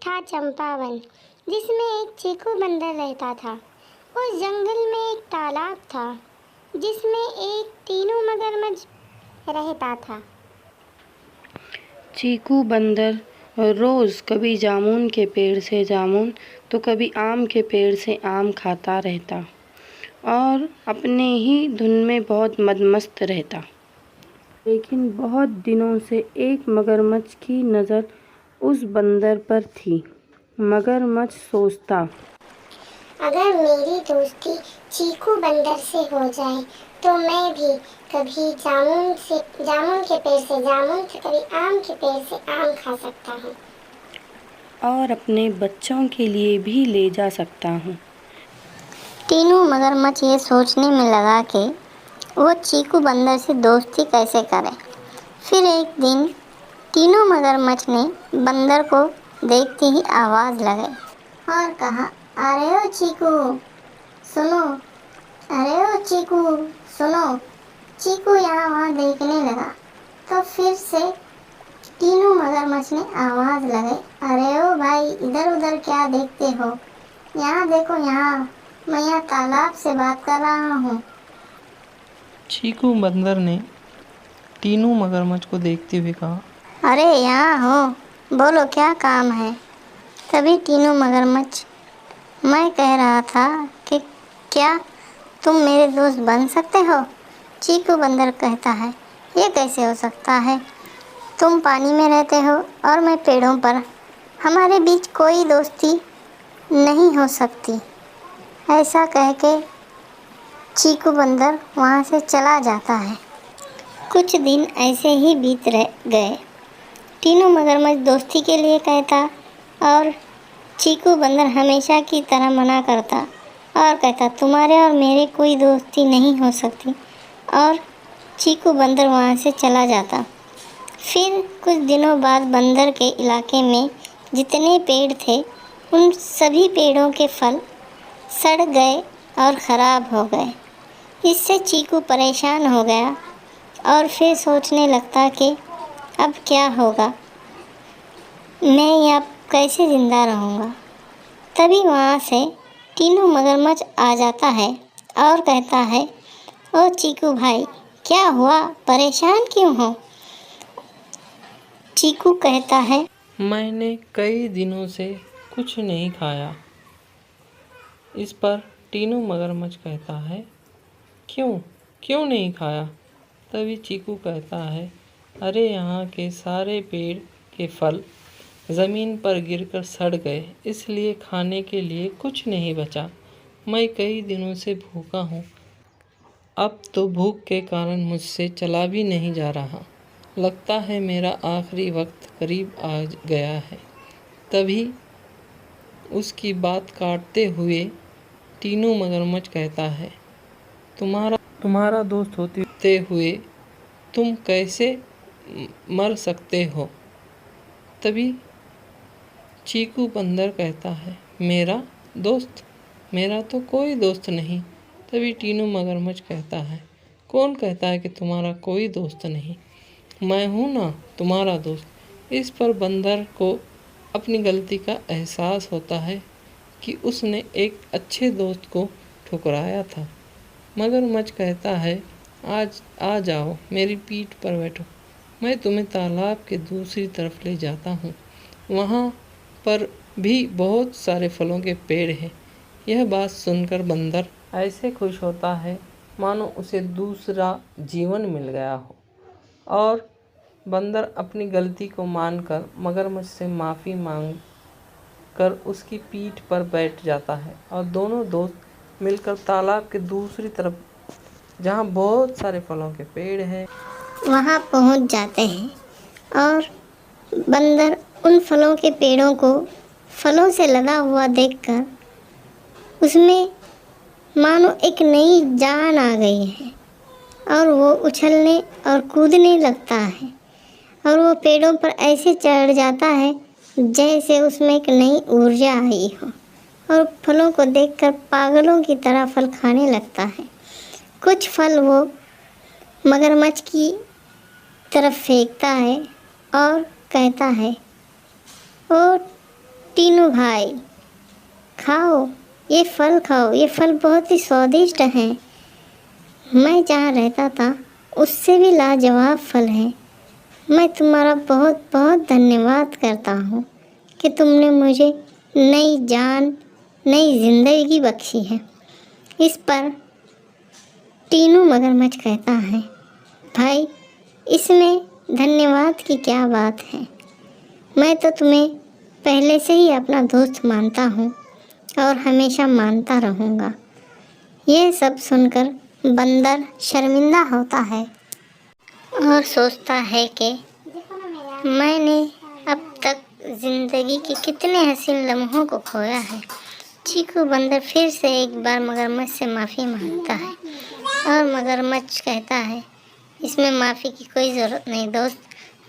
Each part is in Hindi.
था चंपावन, जिसमें एक चीकू बंदर रहता था। उस जंगल में एक तालाब था, जिसमें एक तीनों मगरमच्छ रहता था। चीकू बंदर रोज़ कभी जामुन के पेड़ से जामुन तो कभी आम के पेड़ से आम खाता रहता और अपने ही धुन में बहुत मदमस्त रहता। लेकिन बहुत दिनों से एक मगरमच्छ की नज़र उस बंदर पर थी। मगरमच्छ सोचता, अगर मेरी दोस्ती चीकू बंदर से हो जाए तो मैं भी कभी जामुन के पेड़ से जामुन तो कभी आम के पेड़ से आम खा सकता हूँ और अपने बच्चों के लिए भी ले जा सकता हूँ। तीनों मगरमच्छ ये सोचने में लगा कि वो चीकू बंदर से दोस्ती कैसे करे। फिर एक दिन तीनों मगरमच्छ ने बंदर को देखते ही आवाज़ लगाई और कहा, अरे ओ चीकू सुनो, अरे ओ चीकू सुनो। चीकू यहाँ वहाँ देखने लगा तो फिर से तीनों मगरमच्छ ने आवाज़ लगाई, अरे ओ भाई इधर उधर क्या देखते हो, यहाँ देखो, यहाँ मैं यहाँ तालाब से बात कर रहा हूँ। चीकू बंदर ने तीनों मगरमच्छ को देखते हुए कहा, अरे यहाँ हो, बोलो क्या काम है। तभी तीनों मगरमच्छ, मैं कह रहा था कि क्या तुम मेरे दोस्त बन सकते हो। चीकू बंदर कहता है, ये कैसे हो सकता है, तुम पानी में रहते हो और मैं पेड़ों पर, हमारे बीच कोई दोस्ती नहीं हो सकती। ऐसा कह के चीकू बंदर वहाँ से चला जाता है। कुछ दिन ऐसे ही बीत गए। तीनों मगरमच्छ दोस्ती के लिए कहता और चीकू बंदर हमेशा की तरह मना करता और कहता, तुम्हारे और मेरे कोई दोस्ती नहीं हो सकती, और चीकू बंदर वहाँ से चला जाता। फिर कुछ दिनों बाद बंदर के इलाके में जितने पेड़ थे उन सभी पेड़ों के फल सड़ गए और ख़राब हो गए। इससे चीकू परेशान हो गया और फिर सोचने लगता कि अब क्या होगा, मैं यहाँ कैसे ज़िंदा रहूँगा। तभी वहाँ से तीनों मगरमच्छ आ जाता है और कहता है, ओ चीकू भाई क्या हुआ, परेशान क्यों हो। चीकू कहता है, मैंने कई दिनों से कुछ नहीं खाया। इस पर तीनों मगरमच्छ कहता है, क्यों क्यों नहीं खाया। तभी चीकू कहता है, अरे यहाँ के सारे पेड़ के फल ज़मीन पर गिरकर सड़ गए, इसलिए खाने के लिए कुछ नहीं बचा। मैं कई दिनों से भूखा हूँ, अब तो भूख के कारण मुझसे चला भी नहीं जा रहा। लगता है मेरा आखिरी वक्त करीब आ गया है। तभी उसकी बात काटते हुए तीनों मगरमच्छ कहता है, तुम्हारा दोस्त होते हुए तुम कैसे मर सकते हो। तभी चीकू बंदर कहता है, मेरा दोस्त, मेरा तो कोई दोस्त नहीं। तभी तीनों मगरमच्छ कहता है, कौन कहता है कि तुम्हारा कोई दोस्त नहीं, मैं हूँ ना तुम्हारा दोस्त। इस पर बंदर को अपनी गलती का एहसास होता है कि उसने एक अच्छे दोस्त को ठुकराया था। मगरमच्छ कहता है, आज आ जाओ, मेरी पीठ पर बैठो, मैं तुम्हें तालाब के दूसरी तरफ ले जाता हूँ। वहाँ पर भी बहुत सारे फलों के पेड़ हैं। यह बात सुनकर बंदर ऐसे खुश होता है मानो उसे दूसरा जीवन मिल गया हो, और बंदर अपनी गलती को मानकर मगरमच्छ से माफ़ी मांग कर उसकी पीठ पर बैठ जाता है और दोनों दोस्त मिलकर तालाब के दूसरी तरफ, जहाँ बहुत सारे फलों के पेड़ हैं, वहाँ पहुँच जाते हैं और बंदर उन फलों के पेड़ों को फलों से लदा हुआ देखकर उसमें मानो एक नई जान आ गई है और वो उछलने और कूदने लगता है और वो पेड़ों पर ऐसे चढ़ जाता है जैसे उसमें एक नई ऊर्जा आई हो, और फलों को देखकर पागलों की तरह फल खाने लगता है। कुछ फल वो मगरमच्छ की तरफ फेंकता है और कहता है, ओ टीनू भाई, खाओ, ये फल खाओ, ये फल बहुत ही स्वादिष्ट हैं। मैं जहाँ रहता था उससे भी लाजवाब फल है। मैं तुम्हारा बहुत बहुत धन्यवाद करता हूँ कि तुमने मुझे नई जान, नई जिंदगी बख्शी है। इस पर टीनू मगरमच्छ कहता है, भाई इसमें धन्यवाद की क्या बात है, मैं तो तुम्हें पहले से ही अपना दोस्त मानता हूँ और हमेशा मानता रहूँगा। यह सब सुनकर बंदर शर्मिंदा होता है और सोचता है कि मैंने अब तक ज़िंदगी के कितने हसीन लम्हों को खोया है। चीकू बंदर फिर से एक बार मगरमच्छ से माफ़ी मांगता है और मगरमच्छ कहता है, इसमें माफ़ी की कोई ज़रूरत नहीं दोस्त,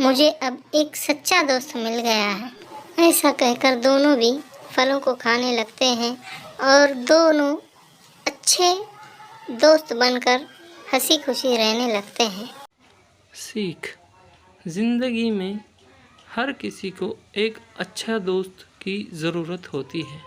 मुझे अब एक सच्चा दोस्त मिल गया है। ऐसा कहकर दोनों भी फलों को खाने लगते हैं और दोनों अच्छे दोस्त बनकर हंसी खुशी रहने लगते हैं। सीख, ज़िंदगी में हर किसी को एक अच्छा दोस्त की ज़रूरत होती है।